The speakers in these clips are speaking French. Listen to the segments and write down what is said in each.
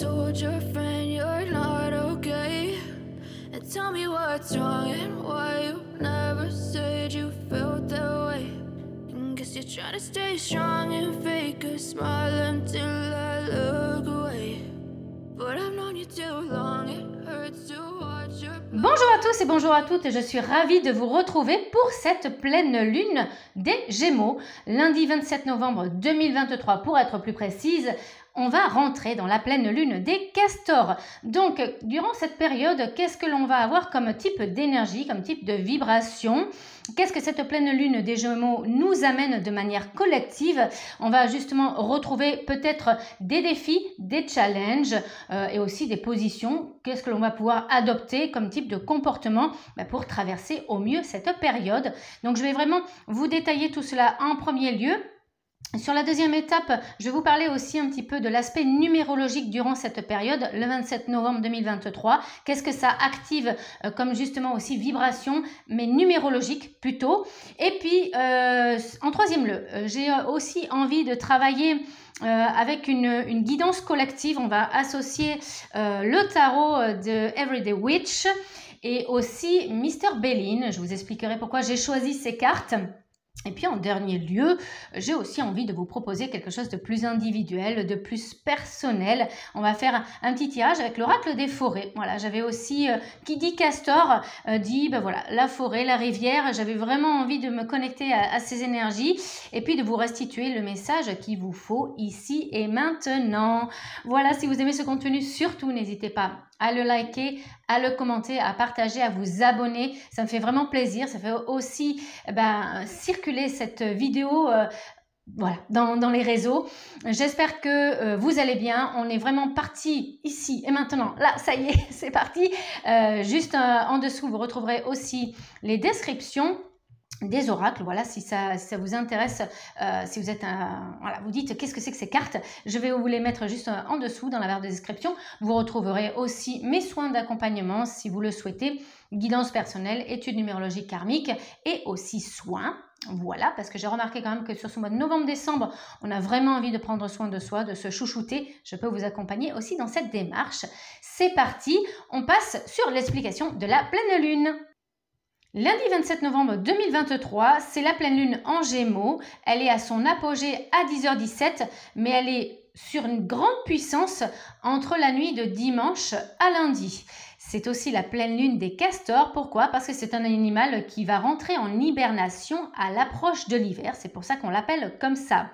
told your friend you're not okay? And tell me what's wrong and why you never said you felt that way. And guess you're trying to stay strong and fake a smile until I look away. But I've known you too long, it hurts to watch your... Bonjour à tous et bonjour à toutes, je suis ravie de vous retrouver pour cette pleine lune des Gémeaux, lundi 27 novembre 2023 pour être plus précise. On va rentrer dans la pleine lune des Castors. Donc, durant cette période, qu'est-ce que l'on va avoir comme type d'énergie, comme type de vibration? Qu'est-ce que cette pleine lune des Gémeaux nous amène de manière collective? On va justement retrouver peut-être des défis, des challenges et aussi des positions. Qu'est-ce que l'on va pouvoir adopter comme type de comportement pour traverser au mieux cette période? Donc, je vais vraiment vous détailler tout cela en premier lieu. Sur la deuxième étape, je vais vous parler aussi un petit peu de l'aspect numérologique durant cette période, le 27 novembre 2023. Qu'est-ce que ça active comme justement aussi vibration, mais numérologique plutôt. Et puis, en troisième lieu, j'ai aussi envie de travailler avec une guidance collective. On va associer le tarot de Everyday Witch et aussi Mr. Bellin. Je vous expliquerai pourquoi j'ai choisi ces cartes. Et puis en dernier lieu, j'ai aussi envie de vous proposer quelque chose de plus individuel, de plus personnel. On va faire un petit tirage avec l'oracle des forêts. Voilà, j'avais aussi, qui dit Castor, dit ben voilà, la forêt, la rivière. J'avais vraiment envie de me connecter à ces énergies et puis de vous restituer le message qu'il vous faut ici et maintenant. Voilà, si vous aimez ce contenu, surtout n'hésitez pas à le liker, à le commenter, à partager, à vous abonner. Ça me fait vraiment plaisir. Ça fait aussi circuler cette vidéo voilà, dans les réseaux. J'espère que vous allez bien. On est vraiment parti ici et maintenant. Là, ça y est, c'est parti. Juste en dessous, vous retrouverez aussi les descriptions des oracles. Voilà, si ça vous intéresse, si vous êtes voilà, vous dites qu'est-ce que c'est que ces cartes, je vais vous les mettre juste en dessous dans la barre de description. Vous retrouverez aussi mes soins d'accompagnement si vous le souhaitez, guidance personnelle, études numérologiques karmiques et aussi soins. Voilà, parce que j'ai remarqué quand même que sur ce mois de novembre-décembre, on a vraiment envie de prendre soin de soi, de se chouchouter. Je peux vous accompagner aussi dans cette démarche. C'est parti, on passe sur l'explication de la pleine lune. Lundi 27 novembre 2023, c'est la pleine lune en Gémeaux. Elle est à son apogée à 10h17, mais elle est sur une grande puissance entre la nuit de dimanche à lundi. C'est aussi la pleine lune des Castors. Pourquoi? Parce que c'est un animal qui va rentrer en hibernation à l'approche de l'hiver. C'est pour ça qu'on l'appelle comme ça.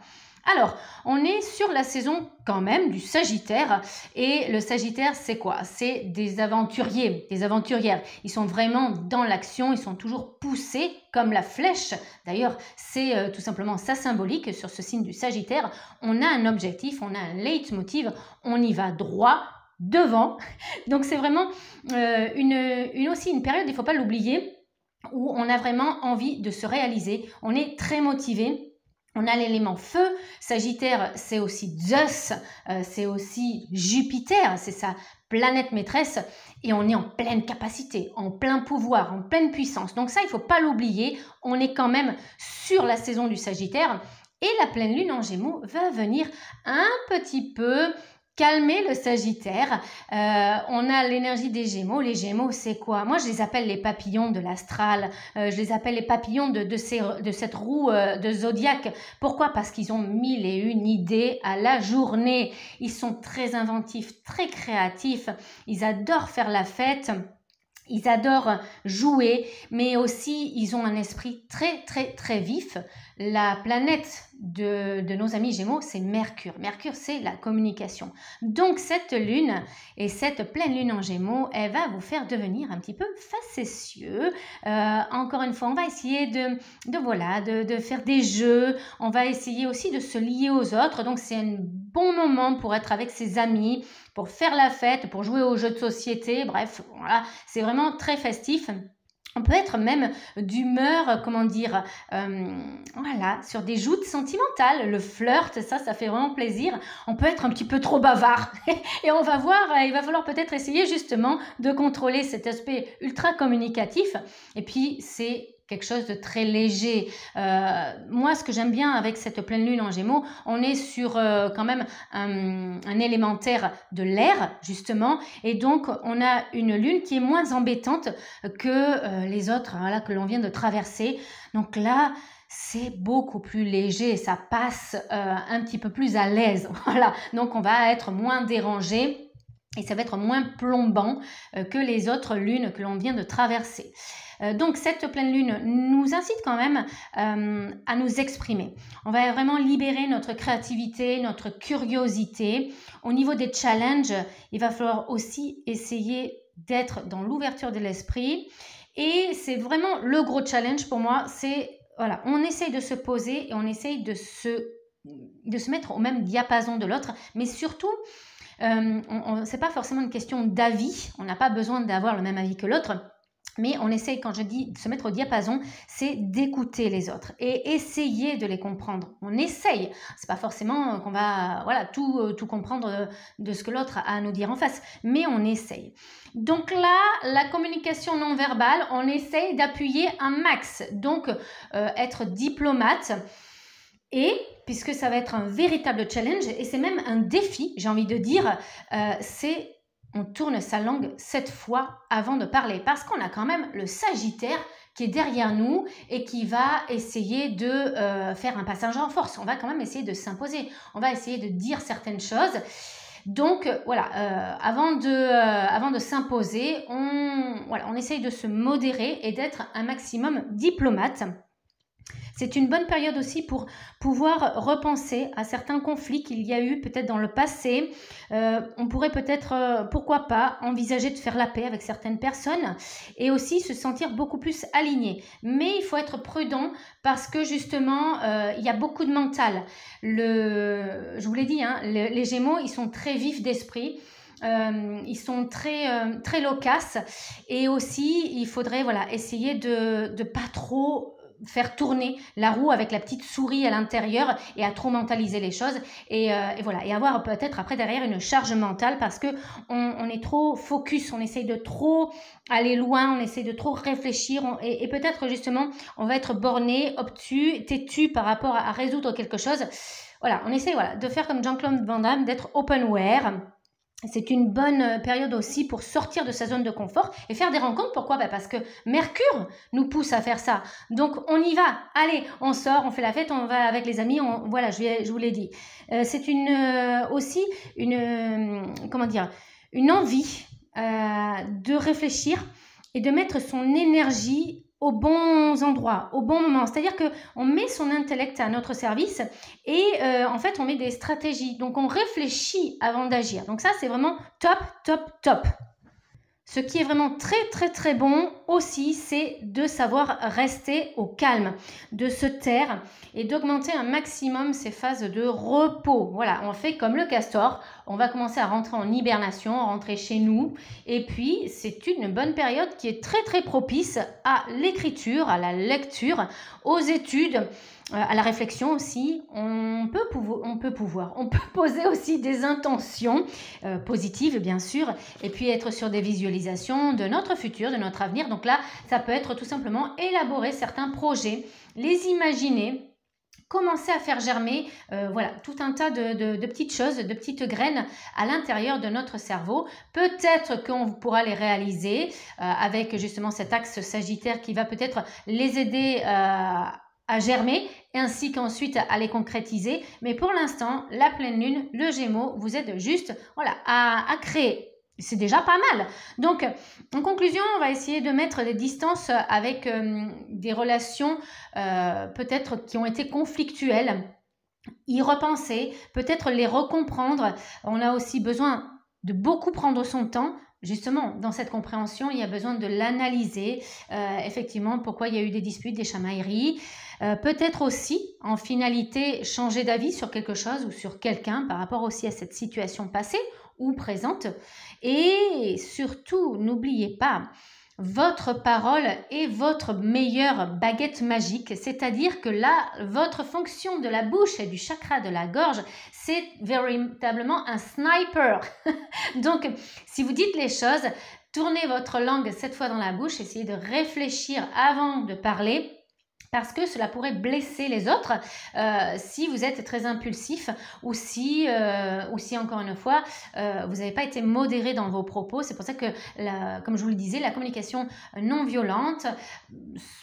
Alors, on est sur la saison quand même du Sagittaire et le Sagittaire, c'est quoi? C'est des aventuriers, des aventurières. Ils sont vraiment dans l'action, ils sont toujours poussés comme la flèche. D'ailleurs, c'est tout simplement ça symbolique sur ce signe du Sagittaire. On a un objectif, on a un leitmotiv, on y va droit devant. Donc, c'est vraiment aussi une période, il ne faut pas l'oublier, où on a vraiment envie de se réaliser. On est très motivé. On a l'élément feu, Sagittaire, c'est aussi Zeus, c'est aussi Jupiter, c'est sa planète maîtresse et on est en pleine capacité, en plein pouvoir, en pleine puissance. Donc ça, il ne faut pas l'oublier, on est quand même sur la saison du Sagittaire et la pleine lune en Gémeaux va venir un petit peu calmer le Sagittaire. On a l'énergie des Gémeaux. Les Gémeaux, c'est quoi? Moi, je les appelle les papillons de l'astral. Je les appelle les papillons de cette roue de zodiaque. Pourquoi? Parce qu'ils ont 1001 idées à la journée. Ils sont très inventifs, très créatifs. Ils adorent faire la fête. Ils adorent jouer, mais aussi ils ont un esprit très très très vif. La planète de nos amis Gémeaux, c'est Mercure. Mercure, c'est la communication. Donc cette lune et cette pleine lune en Gémeaux, elle va vous faire devenir un petit peu facétieux. Encore une fois, on va essayer de faire des jeux. On va essayer aussi de se lier aux autres. Donc c'est un bon moment pour être avec ses amis, pour faire la fête, pour jouer aux jeux de société. Bref, voilà, c'est vraiment très festif. On peut être même d'humeur, voilà, sur des joutes sentimentales. Le flirt, ça fait vraiment plaisir. On peut être un petit peu trop bavard. Et on va voir, il va falloir peut-être essayer justement de contrôler cet aspect ultra communicatif. Et puis, c'est quelque chose de très léger. Moi, ce que j'aime bien avec cette pleine lune en Gémeaux, on est sur quand même un élémentaire de l'air, justement, et donc on a une lune qui est moins embêtante que les autres, voilà, que l'on vient de traverser. Donc là, c'est beaucoup plus léger, ça passe un petit peu plus à l'aise, voilà. Donc on va être moins dérangé et ça va être moins plombant que les autres lunes que l'on vient de traverser. Donc cette pleine lune nous incite quand même à nous exprimer. On va vraiment libérer notre créativité, notre curiosité. Au niveau des challenges, il va falloir aussi essayer d'être dans l'ouverture de l'esprit. Et c'est vraiment le gros challenge pour moi, c'est voilà, on essaye de se poser et on essaye de se mettre au même diapason de l'autre, mais surtout, c'est pas forcément une question d'avis, on n'a pas besoin d'avoir le même avis que l'autre, mais on essaye, quand je dis de se mettre au diapason, c'est d'écouter les autres et essayer de les comprendre. On essaye, c'est pas forcément qu'on va voilà, tout comprendre de ce que l'autre a à nous dire en face, mais on essaye. Donc là, la communication non verbale, on essaye d'appuyer un max, donc être diplomate. Et puisque ça va être un véritable challenge, et c'est même un défi, j'ai envie de dire, c'est on tourne sa langue 7 fois avant de parler, parce qu'on a quand même le Sagittaire qui est derrière nous et qui va essayer de faire un passage en force. On va quand même essayer de s'imposer, on va essayer de dire certaines choses. Donc voilà, avant de s'imposer, on essaye de se modérer et d'être un maximum diplomate. C'est une bonne période aussi pour pouvoir repenser à certains conflits qu'il y a eu peut-être dans le passé. On pourrait peut-être, pourquoi pas, envisager de faire la paix avec certaines personnes et aussi se sentir beaucoup plus aligné. Mais il faut être prudent parce que justement, il y a beaucoup de mental. Je vous l'ai dit, hein, les Gémeaux, ils sont très vifs d'esprit. Ils sont très loquaces et aussi, il faudrait voilà, essayer de pas trop faire tourner la roue avec la petite souris à l'intérieur et à trop mentaliser les choses et voilà, et avoir peut-être après derrière une charge mentale parce que on est trop focus, on essaye de trop aller loin, on essaye de trop réfléchir et peut-être justement on va être borné, obtus, têtu par rapport à résoudre quelque chose. Voilà, on essaye voilà, de faire comme Jean-Claude Van Damme, d'être openware. C'est une bonne période aussi pour sortir de sa zone de confort et faire des rencontres. Pourquoi? Parce que Mercure nous pousse à faire ça. Donc, on y va. Allez, on sort, on fait la fête, on va avec les amis. Voilà, je vous l'ai dit. C'est aussi une envie de réfléchir et de mettre son énergie aux bons endroits, au bon moment. C'est-à-dire qu'on met son intellect à notre service et en fait, on met des stratégies. Donc, on réfléchit avant d'agir. Donc ça, c'est vraiment top, top, top. Ce qui est vraiment très, très, très bon aussi, c'est de savoir rester au calme, de se taire et d'augmenter un maximum ses phases de repos. Voilà, on fait comme le castor. On va commencer à rentrer en hibernation, rentrer chez nous. Et puis, c'est une bonne période qui est très, très propice à l'écriture, à la lecture, aux études, à la réflexion aussi. On peut poser aussi des intentions positives, bien sûr, et puis être sur des visualisations de notre futur, de notre avenir. Donc là, ça peut être tout simplement élaborer certains projets, les imaginer, commencer à faire germer voilà, tout un tas de petites choses, de petites graines à l'intérieur de notre cerveau. Peut-être qu'on pourra les réaliser avec justement cet axe Sagittaire qui va peut-être les aider à germer, ainsi qu'ensuite à les concrétiser. Mais pour l'instant, la pleine lune, le Gémeaux, vous êtes juste voilà, à créer. C'est déjà pas mal. Donc, en conclusion, on va essayer de mettre des distances avec des relations peut-être qui ont été conflictuelles, y repenser, peut-être les recomprendre. On a aussi besoin de beaucoup prendre son temps. Justement, dans cette compréhension, il y a besoin de l'analyser, effectivement, pourquoi il y a eu des disputes, des chamailleries. Peut-être aussi, en finalité, changer d'avis sur quelque chose ou sur quelqu'un par rapport aussi à cette situation passée ou présente. Et surtout, n'oubliez pas, votre parole est votre meilleure baguette magique, c'est-à-dire que là, votre fonction de la bouche et du chakra de la gorge, c'est véritablement un sniper. Donc, si vous dites les choses, Tournez votre langue 7 fois dans la bouche, essayez de réfléchir avant de parler, parce que cela pourrait blesser les autres si vous êtes très impulsif ou si encore une fois, vous n'avez pas été modéré dans vos propos. C'est pour ça que, comme je vous le disais, la communication non violente,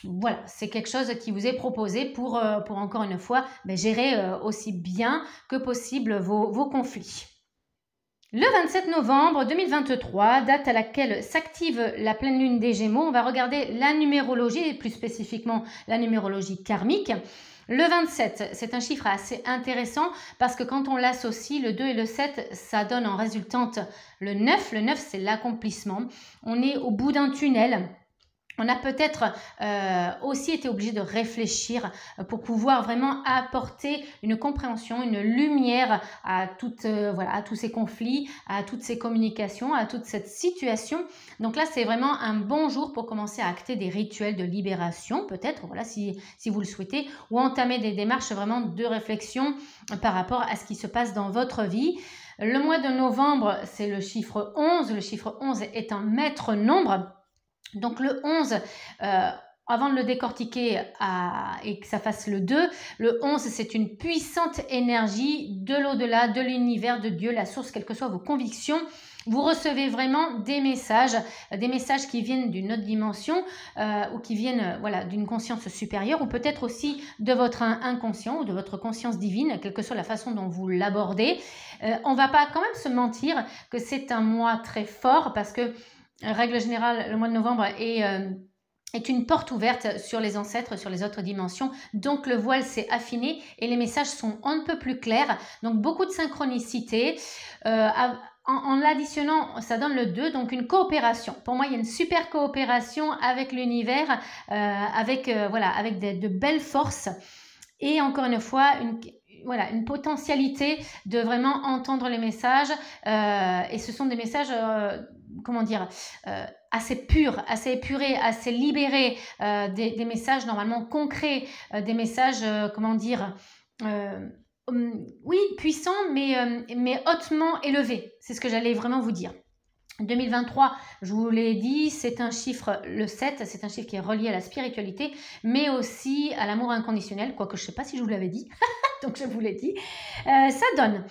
voilà, c'est quelque chose qui vous est proposé pour encore une fois, gérer aussi bien que possible vos conflits. Le 27 novembre 2023, date à laquelle s'active la pleine lune des Gémeaux, on va regarder la numérologie et plus spécifiquement la numérologie karmique. Le 27, c'est un chiffre assez intéressant parce que quand on l'associe, le 2 et le 7, ça donne en résultante le 9. Le 9, c'est l'accomplissement. On est au bout d'un tunnel. On a peut-être aussi été obligé de réfléchir pour pouvoir vraiment apporter une compréhension, une lumière à à tous ces conflits, à toutes ces communications, à toute cette situation. Donc là, c'est vraiment un bon jour pour commencer à acter des rituels de libération, peut-être, voilà, si vous le souhaitez, ou entamer des démarches vraiment de réflexion par rapport à ce qui se passe dans votre vie. Le mois de novembre, c'est le chiffre 11. Le chiffre 11 est un maître nombre. Donc le 11, avant de le décortiquer et que ça fasse le 2, le 11 c'est une puissante énergie de l'au-delà, de l'univers, de Dieu, la source, quelles que soient vos convictions. Vous recevez vraiment des messages qui viennent d'une autre dimension ou qui viennent d'une conscience supérieure ou peut-être aussi de votre inconscient ou de votre conscience divine, quelle que soit la façon dont vous l'abordez. On ne va pas quand même se mentir que c'est un mois très fort parce que règle générale, le mois de novembre est une porte ouverte sur les ancêtres, sur les autres dimensions. Donc, le voile s'est affiné et les messages sont on ne peut plus clairs. Donc, beaucoup de synchronicité. En l'additionnant, ça donne le 2, donc une coopération. Pour moi, il y a une super coopération avec l'univers, avec de belles forces. Et encore une fois, une potentialité de vraiment entendre les messages. Et ce sont des messages... assez purs, assez épurés, assez libérés, des messages normalement concrets, des messages, oui, puissants, mais hautement élevés. C'est ce que j'allais vraiment vous dire. 2023, je vous l'ai dit, c'est un chiffre, le 7, c'est un chiffre qui est relié à la spiritualité, mais aussi à l'amour inconditionnel, quoique je ne sais pas si je vous l'avais dit, donc je vous l'ai dit. Ça donne...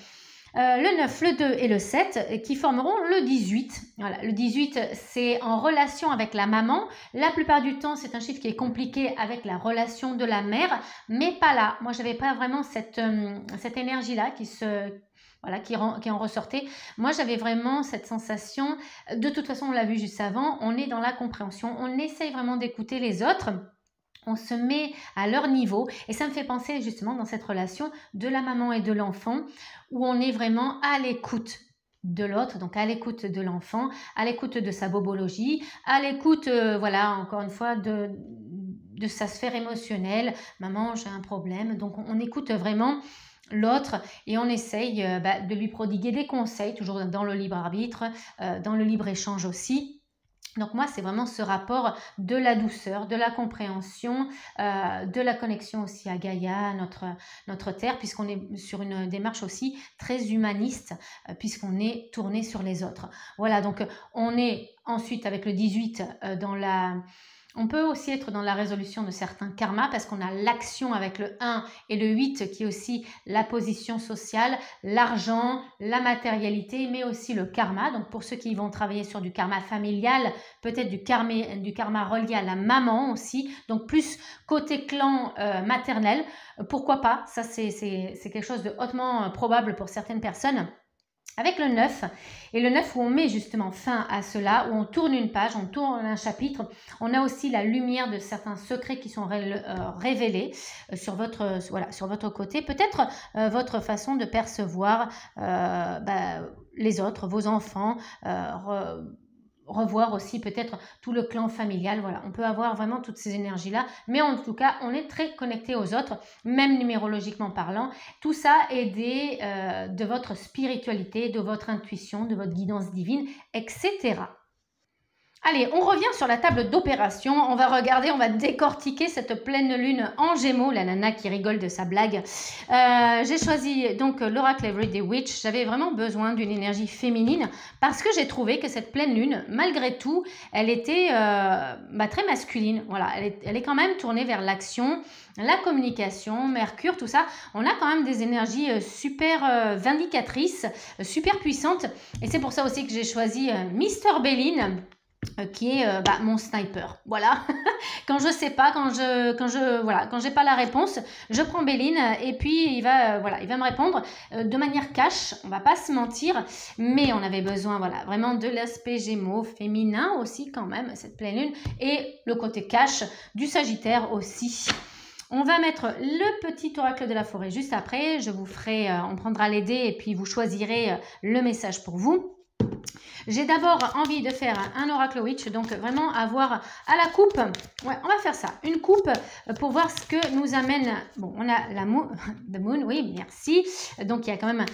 le 9, le 2 et le 7 qui formeront le 18. Voilà, le 18, c'est en relation avec la maman. La plupart du temps, c'est un chiffre qui est compliqué avec la relation de la mère, mais pas là. Moi, je n'avais pas vraiment cette énergie-là qui en ressortait. Moi, j'avais vraiment cette sensation, de toute façon, on l'a vu juste avant, on est dans la compréhension, on essaye vraiment d'écouter les autres. On se met à leur niveau et ça me fait penser justement dans cette relation de la maman et de l'enfant où on est vraiment à l'écoute de l'autre, donc à l'écoute de l'enfant, à l'écoute de sa bobologie, à l'écoute, encore une fois, de sa sphère émotionnelle. Maman, j'ai un problème. Donc on écoute vraiment l'autre et on essaye de lui prodiguer des conseils, toujours dans le libre arbitre, dans le libre échange aussi. Donc moi, c'est vraiment ce rapport de la douceur, de la compréhension, de la connexion aussi à Gaïa, notre terre, puisqu'on est sur une démarche aussi très humaniste, puisqu'on est tourné sur les autres. Voilà, donc on est ensuite avec le 18 On peut aussi être dans la résolution de certains karmas parce qu'on a l'action avec le 1 et le 8 qui est aussi la position sociale, l'argent, la matérialité, mais aussi le karma. Donc pour ceux qui vont travailler sur du karma familial, peut-être du karma relié à la maman aussi. Donc plus côté clan maternel, pourquoi pas? Ça c'est quelque chose de hautement probable pour certaines personnes. Avec le 9, et le 9 où on met justement fin à cela, où on tourne une page, on tourne un chapitre, on a aussi la lumière de certains secrets qui sont révélés sur votre côté, peut-être votre façon de percevoir les autres, vos enfants, revoir aussi peut-être tout le clan familial. Voilà, on peut avoir vraiment toutes ces énergies-là, mais en tout cas, on est très connecté aux autres, même numérologiquement parlant. Tout ça aidé de votre spiritualité, de votre intuition, de votre guidance divine, etc. Allez, on revient sur la table d'opération. On va regarder, on va décortiquer cette pleine lune en Gémeaux. La nana qui rigole de sa blague. J'ai choisi donc l'oracle Everyday Witch. J'avais vraiment besoin d'une énergie féminine parce que j'ai trouvé que cette pleine lune, malgré tout, elle était très masculine. Voilà, elle est quand même tournée vers l'action, la communication, Mercure, tout ça. On a quand même des énergies super vindicatrices, super puissantes. Et c'est pour ça aussi que j'ai choisi Mr. Belin. Qui est mon sniper. Voilà. Quand je sais pas, quand j'ai pas la réponse, je prends Belin et puis il va me répondre de manière cash. On va pas se mentir, mais on avait besoin vraiment de l'aspect Gémeaux féminin aussi quand même cette pleine lune et le côté cash du Sagittaire aussi. On va mettre le petit oracle de la forêt juste après. Je vous ferai, on prendra les dés et puis vous choisirez le message pour vous. J'ai d'abord envie de faire un oracle witch, donc vraiment avoir à la coupe, ouais, on va faire ça, une coupe pour voir ce que nous amène, bon, on a la moon, the moon, oui, merci, donc il y a quand même,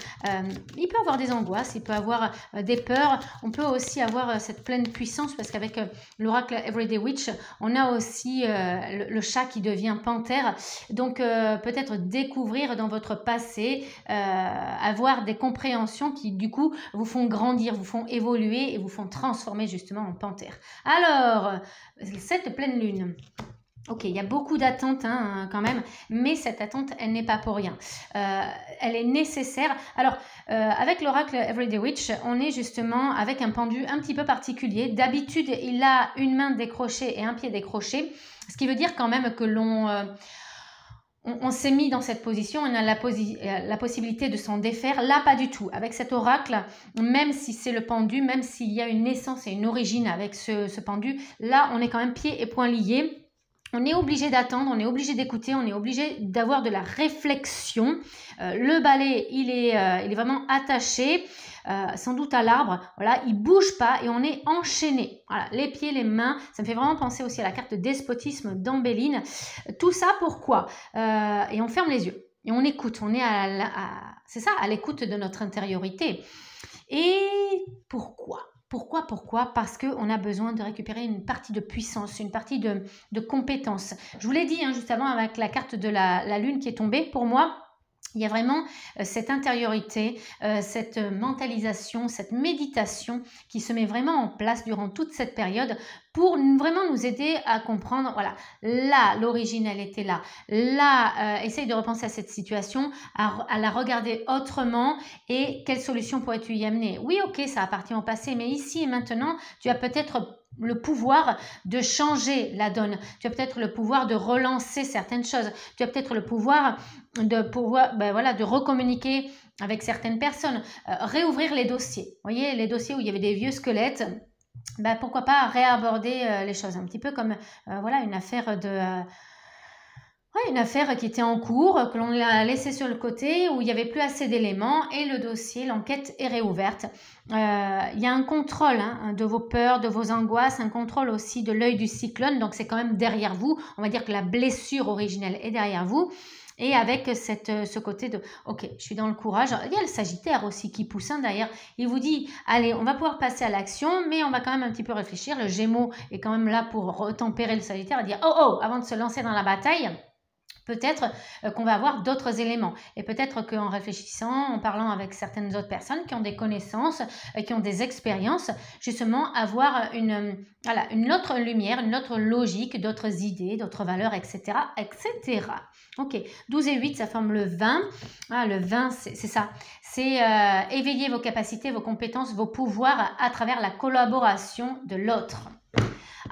il peut avoir des angoisses, il peut avoir des peurs, on peut aussi avoir cette pleine puissance, parce qu'avec l'oracle Everyday Witch, on a aussi le chat qui devient panthère, donc peut-être découvrir dans votre passé, avoir des compréhensions qui du coup vous font grandir, vous font évoluer et vous font transformer justement en panthère. Alors, cette pleine lune, ok, il y a beaucoup d'attentes quand même, mais cette attente, elle n'est pas pour rien. Elle est nécessaire. Alors, avec l'oracle Everyday Witch, on est justement avec un pendu un petit peu particulier. D'habitude, il a une main décrochée et un pied décroché, ce qui veut dire quand même que on s'est mis dans cette position, on a la possibilité de s'en défaire. Là, pas du tout. Avec cet oracle, même si c'est le pendu, même s'il y a une naissance et une origine avec ce pendu, là, on est quand même pieds et poings liés. On est obligé d'attendre, on est obligé d'écouter, on est obligé d'avoir de la réflexion. Le balai, il est vraiment attaché, sans doute à l'arbre. Voilà, il bouge pas et on est enchaîné. Voilà, les pieds, les mains, ça me fait vraiment penser aussi à la carte de despotisme d'Ambéline. Tout ça pourquoi et on ferme les yeux et on écoute. On est c'est ça, à l'écoute de notre intériorité. Et pourquoi ? Pourquoi? Parce qu'on a besoin de récupérer une partie de puissance, une partie de compétence. Je vous l'ai dit juste avant avec la carte de la lune qui est tombée. Pour moi, il y a vraiment cette intériorité, cette mentalisation, cette méditation qui se met vraiment en place durant toute cette période pour vraiment nous aider à comprendre, voilà, là, l'origine, elle était là. Là, essaye de repenser à cette situation, à la regarder autrement et quelle solution pourrais-tu y amener? Oui, ok, ça appartient au passé, mais ici et maintenant, tu as peut-être le pouvoir de changer la donne. Tu as peut-être le pouvoir de relancer certaines choses. Tu as peut-être le pouvoir de recommuniquer avec certaines personnes. Réouvrir les dossiers. Vous voyez, les dossiers où il y avait des vieux squelettes. Pourquoi pas réaborder les choses. Un petit peu comme une affaire une affaire qui était en cours, que l'on a laissée sur le côté, où il n'y avait plus assez d'éléments et le dossier, l'enquête est réouverte. Il y a un contrôle de vos peurs, de vos angoisses, un contrôle aussi de l'œil du cyclone, donc c'est quand même derrière vous. On va dire que la blessure originelle est derrière vous. Et avec ce côté de « Ok, je suis dans le courage ». Il y a le Sagittaire aussi qui pousse derrière. Il vous dit « Allez, on va pouvoir passer à l'action, mais on va quand même un petit peu réfléchir ». Le Gémeaux est quand même là pour retempérer le Sagittaire et dire « Oh, avant de se lancer dans la bataille ». Peut-être qu'on va avoir d'autres éléments et peut-être qu'en réfléchissant, en parlant avec certaines autres personnes qui ont des connaissances, qui ont des expériences, justement avoir une autre lumière, une autre logique, d'autres idées, d'autres valeurs, etc. etc. Ok, 12 et 8, ça forme le 20. Le 20, c'est ça. C'est éveiller vos capacités, vos compétences, vos pouvoirs à travers la collaboration de l'autre.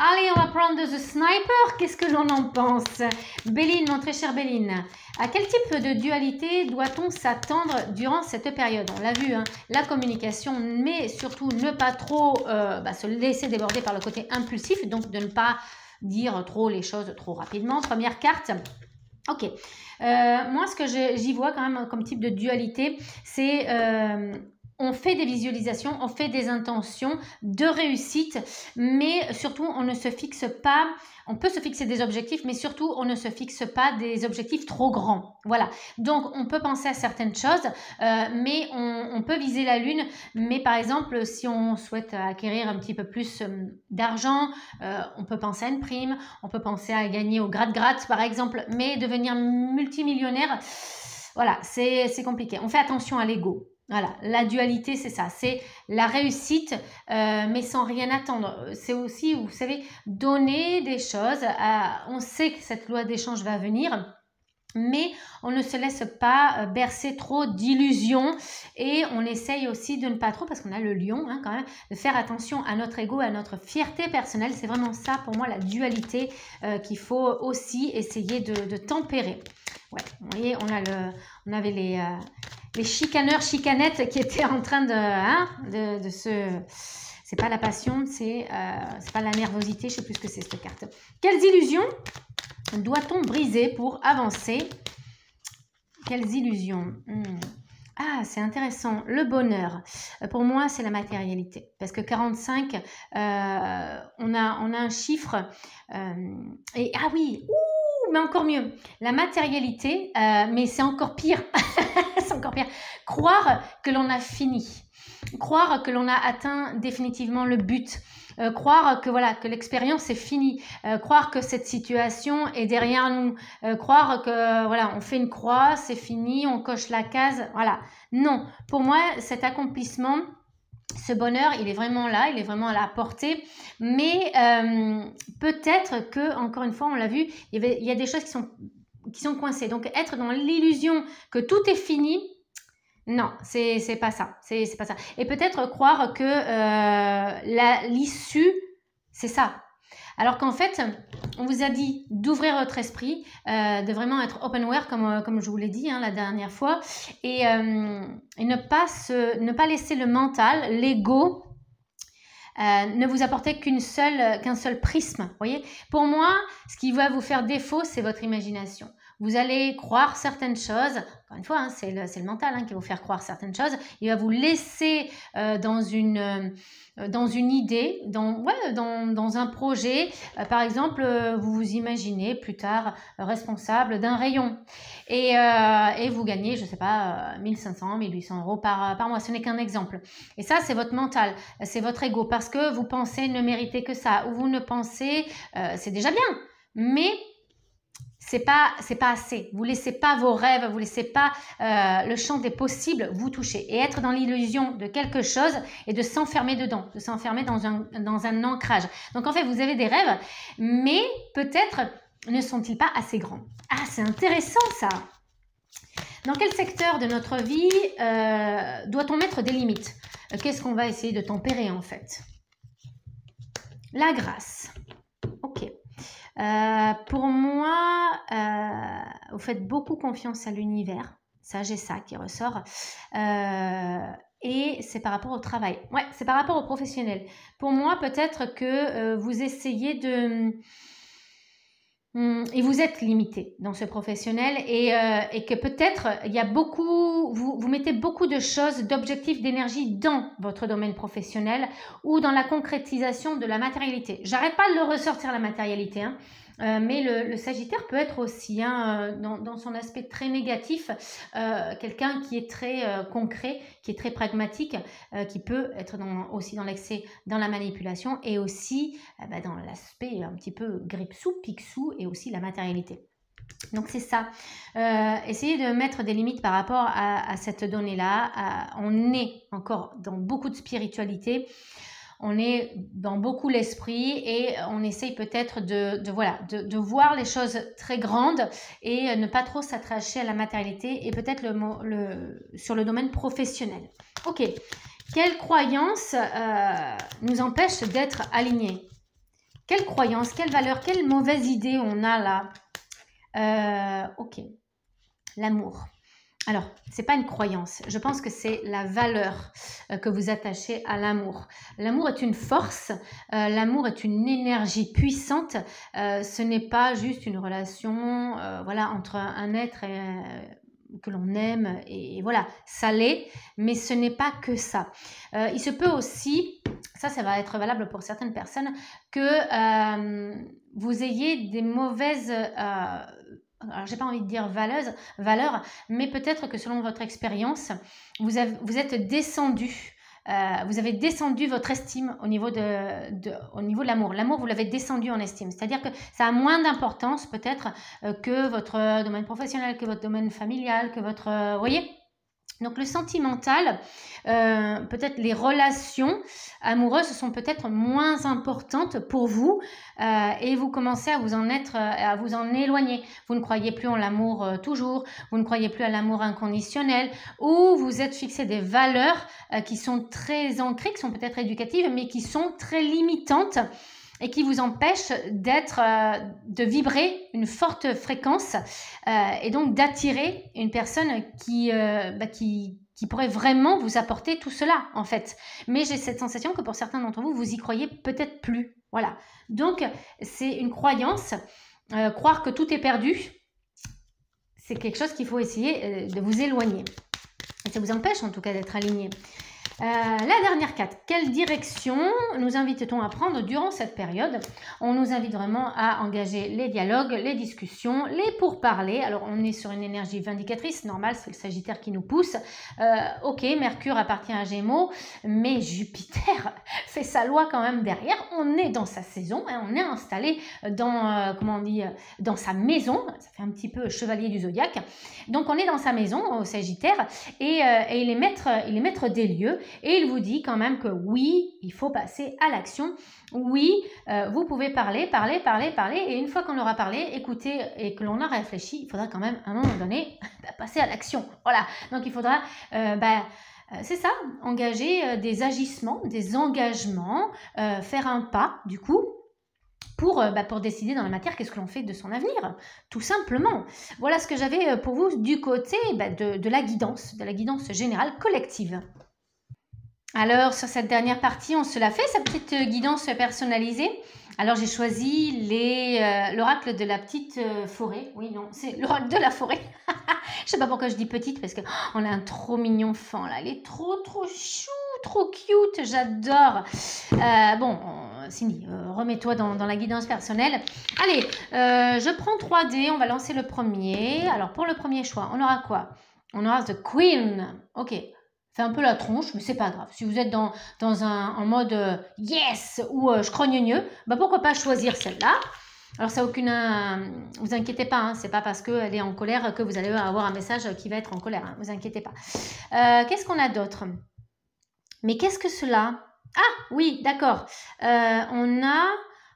Allez, on va prendre The Sniper. Qu'est-ce que l'on en pense? Belin, mon très cher Belin, à quel type de dualité doit-on s'attendre durant cette période? On l'a vu, la communication, mais surtout ne pas trop se laisser déborder par le côté impulsif, donc de ne pas dire trop les choses trop rapidement. Première carte. Ok, moi ce que j'y vois quand même comme type de dualité, c'est on fait des visualisations, on fait des intentions de réussite, mais surtout, on ne se fixe pas, on peut se fixer des objectifs, mais surtout, on ne se fixe pas des objectifs trop grands. Voilà. Donc, on peut penser à certaines choses, mais on peut viser la lune. Mais par exemple, si on souhaite acquérir un petit peu plus d'argent, on peut penser à une prime, on peut penser à gagner au gratte-gratte, par exemple, mais devenir multimillionnaire, voilà, c'est compliqué. On fait attention à l'ego. Voilà, la dualité, c'est ça, c'est la réussite, mais sans rien attendre. C'est aussi, vous savez, donner des choses. On sait que cette loi d'échange va venir, mais on ne se laisse pas bercer trop d'illusions et on essaye aussi de ne pas trop, parce qu'on a le lion hein, quand même, de faire attention à notre ego, à notre fierté personnelle. C'est vraiment ça pour moi, la dualité qu'il faut aussi essayer de tempérer. Ouais, vous voyez, on avait les chicaneurs, chicanettes qui étaient en train de se... C'est pas la passion, c'est pas la nervosité, je sais plus ce que c'est cette carte. Quelles illusions doit-on briser pour avancer? Quelles illusions? Ah, c'est intéressant. Le bonheur. Pour moi, c'est la matérialité. Parce que 45, on a un chiffre. Et ah oui, mais encore mieux. La matérialité, mais c'est encore pire. C'est encore pire. Croire que l'on a fini. Croire que l'on a atteint définitivement le but. Croire que voilà, que l'expérience est finie, croire que cette situation est derrière nous, croire que voilà, on fait une croix, c'est fini, on coche la case, voilà. Non, pour moi, cet accomplissement, ce bonheur, il est vraiment là, il est vraiment à la portée, mais peut-être que, encore une fois, on l'a vu, il y a des choses qui sont coincées. Donc, être dans l'illusion que tout est fini, non, c'est pas ça. C'est pas ça. Et peut-être croire que l'issue, c'est ça. Alors qu'en fait, on vous a dit d'ouvrir votre esprit, de vraiment être openware, comme je vous l'ai dit hein, la dernière fois, et ne pas laisser le mental, l'ego, ne vous apporter qu'un seul prisme. Voyez, pour moi, ce qui va vous faire défaut, c'est votre imagination. Vous allez croire certaines choses. Encore une fois, hein, c'est le mental qui va vous faire croire certaines choses. Il va vous laisser dans une idée, dans un projet. Par exemple, vous vous imaginez plus tard responsable d'un rayon. Et vous gagnez, je ne sais pas, 1500, 1800 euros par mois. Ce n'est qu'un exemple. Et ça, c'est votre mental, c'est votre ego. Parce que vous pensez ne mériter que ça. Ou vous ne pensez, c'est déjà bien. Mais c'est pas assez. Vous laissez pas vos rêves, vous laissez pas le champ des possibles vous toucher et être dans l'illusion de quelque chose et de s'enfermer dedans, de s'enfermer dans un ancrage. Donc en fait, vous avez des rêves, mais peut-être ne sont-ils pas assez grands. Ah, c'est intéressant ça. Dans quel secteur de notre vie doit-on mettre des limites? Qu'est-ce qu'on va essayer de tempérer en fait? La grâce. Ok. Pour moi, vous faites beaucoup confiance à l'univers. Ça, j'ai ça qui ressort. Et c'est par rapport au travail. Ouais, c'est par rapport au professionnel. Pour moi, peut-être que vous essayez de... Et vous êtes limité dans ce professionnel et que peut-être il y a beaucoup, vous mettez beaucoup de choses, d'objectifs, d'énergie dans votre domaine professionnel ou dans la concrétisation de la matérialité. J'arrête pas de le ressortir la matérialité, hein. Mais le Sagittaire peut être aussi dans son aspect très négatif, quelqu'un qui est très concret, qui est très pragmatique, qui peut être aussi dans l'excès, dans la manipulation et aussi dans l'aspect un petit peu grippe-sou, pique-sou et aussi la matérialité. Donc c'est ça, essayez de mettre des limites par rapport à cette donnée-là. On est encore dans beaucoup de spiritualité. On est dans beaucoup l'esprit et on essaye peut-être de voir les choses très grandes et ne pas trop s'attacher à la matérialité et peut-être sur le domaine professionnel. Ok, quelle croyance nous empêche d'être alignés? Quelle croyance, quelle valeur, quelle mauvaise idée on a là? Ok, l'amour. Alors, ce n'est pas une croyance, je pense que c'est la valeur que vous attachez à l'amour. L'amour est une force, l'amour est une énergie puissante, ce n'est pas juste une relation entre un être que l'on aime, et voilà, ça l'est, mais ce n'est pas que ça. Il se peut aussi, ça va être valable pour certaines personnes, que vous ayez des mauvaises... alors, j'ai pas envie de dire valeurs, mais peut-être que selon votre expérience, vous êtes descendu. Vous avez descendu votre estime au niveau de l'amour. L'amour, vous l'avez descendu en estime. C'est-à-dire que ça a moins d'importance peut-être que votre domaine professionnel, que votre domaine familial, que votre... vous voyez ? Donc le sentimental, peut-être les relations amoureuses sont peut-être moins importantes pour vous et vous commencez à vous en éloigner. Vous ne croyez plus en l'amour toujours, vous ne croyez plus à l'amour inconditionnel, ou vous êtes fixé des valeurs qui sont très ancrées, qui sont peut-être éducatives, mais qui sont très limitantes et qui vous empêche de vibrer une forte fréquence et donc d'attirer une personne qui pourrait vraiment vous apporter tout cela en fait. Mais j'ai cette sensation que pour certains d'entre vous, vous y croyez peut-être plus. Voilà. Donc c'est une croyance, croire que tout est perdu, c'est quelque chose qu'il faut essayer de vous éloigner. Et ça vous empêche en tout cas d'être aligné. La dernière carte, quelle direction nous invite-t-on à prendre durant cette période? On nous invite vraiment à engager les dialogues, les discussions, les pourparlers. Alors on est sur une énergie vindicatrice, normal, c'est le Sagittaire qui nous pousse. Ok, Mercure appartient à Gémeaux, mais Jupiter fait sa loi quand même derrière. On est dans sa saison, hein, on est installé dans, dans sa maison. Ça fait un petit peu chevalier du zodiaque. Donc on est dans sa maison au Sagittaire et il est maître des lieux. Et il vous dit quand même que oui, il faut passer à l'action. Oui, vous pouvez parler. Et une fois qu'on aura parlé, écouté et que l'on a réfléchi, il faudra quand même à un moment donné passer à l'action. Voilà, donc il faudra... c'est ça, engager des agissements, des engagements, faire un pas du coup pour décider dans la matière qu'est-ce que l'on fait de son avenir, tout simplement. Voilà ce que j'avais pour vous du côté de la guidance générale collective. Alors, sur cette dernière partie, on se l'a fait, sa petite guidance personnalisée. Alors, j'ai choisi l'oracle de la petite forêt. Oui, non, c'est l'oracle de la forêt. Je sais pas pourquoi je dis petite, parce qu'on a un trop mignon fan, là. Il est trop chou, trop cute, j'adore. Cindy, remets-toi dans la guidance personnelle. Allez, je prends 3 dés, on va lancer le premier. Alors, pour le premier choix, on aura quoi? On aura The Queen. Ok. Fait un peu la tronche, mais c'est pas grave. Si vous êtes en mode yes ou je crogne-mieux, pourquoi pas choisir celle-là. Alors ça vous inquiétez pas, hein, c'est pas parce qu'elle est en colère que vous allez avoir un message qui va être en colère, hein, vous inquiétez pas. Qu'est-ce qu'on a d'autre? Mais qu'est-ce que cela? Ah oui, d'accord. On a,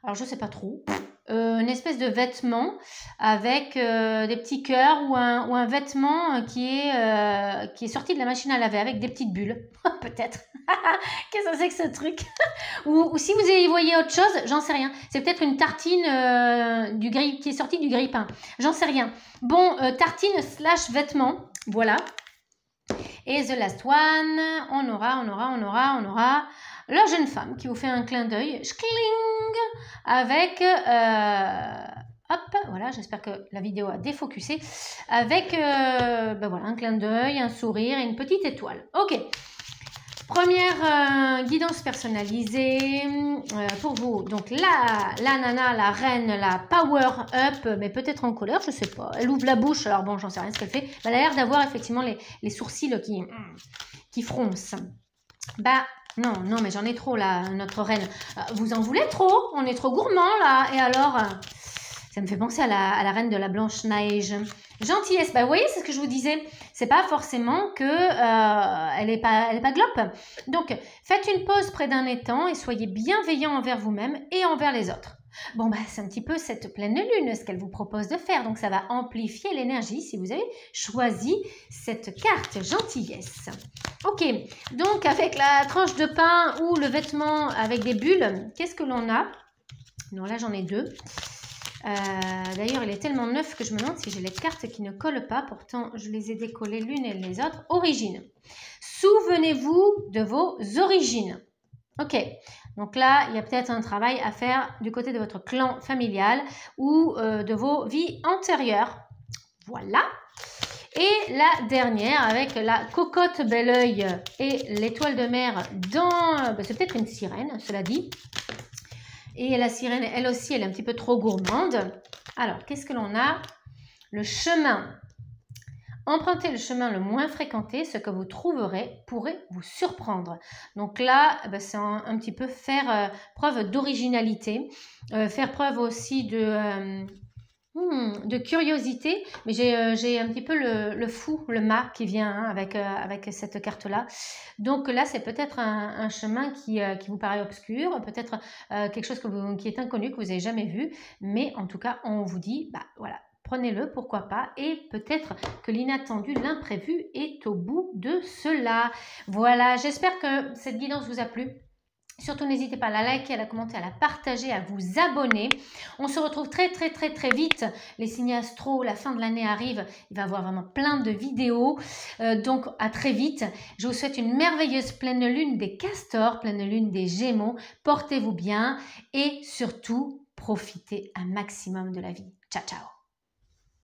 alors je sais pas trop, une espèce de vêtement avec des petits cœurs ou un vêtement qui est sorti de la machine à laver avec des petites bulles. Peut-être. Qu'est-ce que c'est que ce truc? ou si vous y voyez autre chose, j'en sais rien. C'est peut-être une tartine qui est sortie du grille-pain. J'en sais rien. Bon, tartine / vêtement. Voilà. Et the last one, on aura la jeune femme qui vous fait un clin d'œil, avec, hop, voilà, j'espère que la vidéo a défocusé, avec, un clin d'œil, un sourire et une petite étoile. Ok, première guidance personnalisée pour vous. Donc la nana, la reine, la power up, mais peut-être en colère, je sais pas. Elle ouvre la bouche, alors bon, j'en sais rien ce qu'elle fait. Elle a l'air d'avoir effectivement les sourcils qui froncent. Non, mais j'en ai trop là, notre reine. Vous en voulez trop? On est trop gourmand là. Et alors, ça me fait penser à la reine de la Blanche-Neige. Gentillesse, vous voyez, c'est ce que je vous disais. C'est pas forcément que elle est pas glope. Donc, faites une pause près d'un étang et soyez bienveillant envers vous-même et envers les autres. Bon, c'est un petit peu cette pleine lune, ce qu'elle vous propose de faire. Donc, ça va amplifier l'énergie si vous avez choisi cette carte gentillesse. Ok, donc avec la tranche de pain ou le vêtement avec des bulles, qu'est-ce que l'on a? Non, là, j'en ai 2. D'ailleurs, il est tellement neuf que je me demande si j'ai les cartes qui ne collent pas. Pourtant, je les ai décollées l'une et les autres. Origine. Souvenez-vous de vos origines. Ok, donc là, il y a peut-être un travail à faire du côté de votre clan familial ou de vos vies antérieures. Voilà. Et la dernière avec la cocotte bel oeil et l'étoile de mer dans... c'est peut-être une sirène, cela dit. Et la sirène, elle aussi, elle est un petit peu trop gourmande. Alors, qu'est-ce que l'on a? Le chemin. Empruntez le chemin le moins fréquenté, ce que vous trouverez pourrait vous surprendre. Donc là, c'est un petit peu faire preuve d'originalité, faire preuve aussi de curiosité, mais j'ai un petit peu le fou, le mât qui vient avec cette carte-là. Donc là, c'est peut-être un chemin qui vous paraît obscur, peut-être quelque chose qui est inconnu, que vous n'avez jamais vu, mais en tout cas, on vous dit, voilà, prenez-le, pourquoi pas, et peut-être que l'inattendu, l'imprévu est au bout de cela. Voilà, j'espère que cette guidance vous a plu. Surtout, n'hésitez pas à la liker, à la commenter, à la partager, à vous abonner. On se retrouve très vite. Les signes astro, la fin de l'année arrive. Il va y avoir vraiment plein de vidéos. Donc, à très vite. Je vous souhaite une merveilleuse pleine lune des castors, pleine lune des gémeaux. Portez-vous bien et surtout, profitez un maximum de la vie. Ciao, ciao.